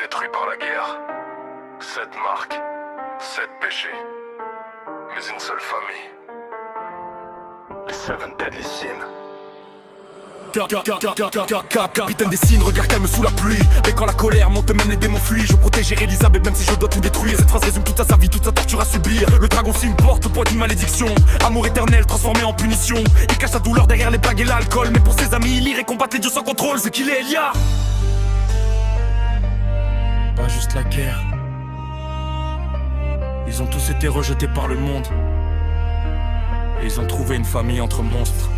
détruits par la guerre. 7 marques, 7 péchés, mais une seule famille. Les 7 deadly sins. Capitaine des signes, regard calme sous la pluie. Et quand la colère monte, même les démons fuient. Je protégerai Elisabeth même si je dois tout détruire. Cette phrase résume toute sa vie, toute sa torture à subir. Le dragon signe porte le poids d'une malédiction. Amour éternel transformé en punition. Il cache sa douleur derrière les blagues et l'alcool. Mais pour ses amis, il irait combattre les dieux sans contrôle. Ce qu'il est, Elia. Pas juste la guerre. Ils ont tous été rejetés par le monde. Et ils ont trouvé une famille entre monstres.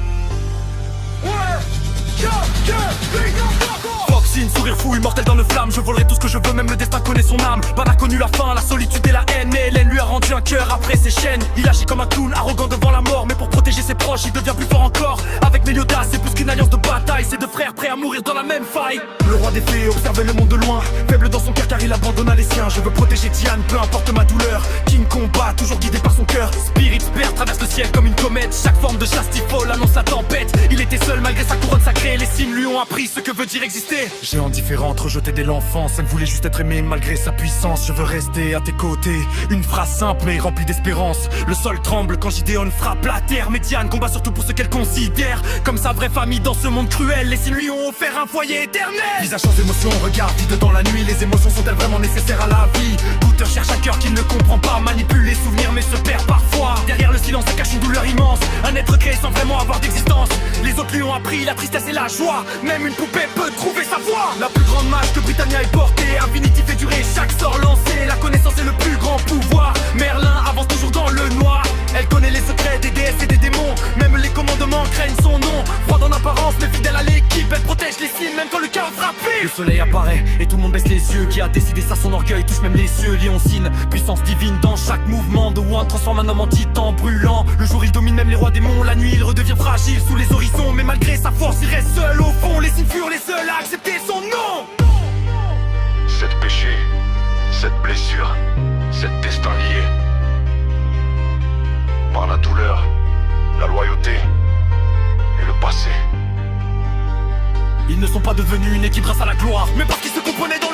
Foxine, sourire fou, immortel dans le flamme. Je volerai tout ce que je veux, même le destin connaît son âme. Ban a connu la faim, la solitude et la haine. Mais Hélène lui a rendu un cœur après ses chaînes. Il agit comme un clown, arrogant devant la mort. Mais pour protéger ses proches, il devient plus fort encore. Avec Méliodas, c'est plus qu'une alliance de bataille. C'est deux frères prêts à mourir dans la même faille. Le roi des fées observait le monde de loin. Faible dans son cœur car il abandonna les siens. Je veux protéger Diane, peu importe ma douleur. King combat, toujours guidé par son cœur. Spirit Spare traverse le ciel comme une comète. Chaque forme de chastifol annonce la tempête. Il était seul malgré sa couronne sacrée. Les signes lui ont appris ce que veut dire exister. J'ai indifférente rejeté dès l'enfance. Elle voulait juste être aimée malgré sa puissance. Je veux rester à tes côtés. Une phrase simple mais remplie d'espérance. Le sol tremble quand Gideon frappe la terre. Mais Diane combat surtout pour ce qu'elle considère comme sa vraie famille dans ce monde cruel. Les signes lui ont offert un foyer éternel. Visage sans émotion, regard vide dans la nuit. Les émotions sont-elles vraiment nécessaires à la vie? Douteur cherche un cœur qu'il ne comprend pas. Manipule les souvenirs mais se perd parfois. Derrière le silence se cache une douleur immense. Un être créé sans vraiment avoir d'existence. Les autres lui ont appris la tristesse et la joie. Même une poupée peut trouver sa voie. La plus grande mage que Britannia ait portée. Infinity fait durer chaque sort lancé. La connaissance est le plus grand pouvoir. Merlin avance toujours dans le noir. Elle connaît les secrets des déesses et des démons. Même les commandements craignent son nom. Froide en apparence mais fidèle à l'équipe. Elle protège les signes même quand le chaos frappe. Le soleil apparaît et tout le monde baisse les yeux. Qui a décidé ça, son orgueil touche même les cieux. Léoncine, puissance divine dans chaque mouvement. The One transforme un homme en titan brûlant. Le jour il domine même les rois démons. La nuit il redevient fragile sous les horizons. Mais malgré sa force il reste seul au fond. Les signes furent les seuls à accepter son nom. 7 péchés, 7 blessures, 7 destins liés. Par la douleur, la loyauté et le passé. Ils ne sont pas devenus une équipe grâce à la gloire, mais parce qu'ils se comprenaient dans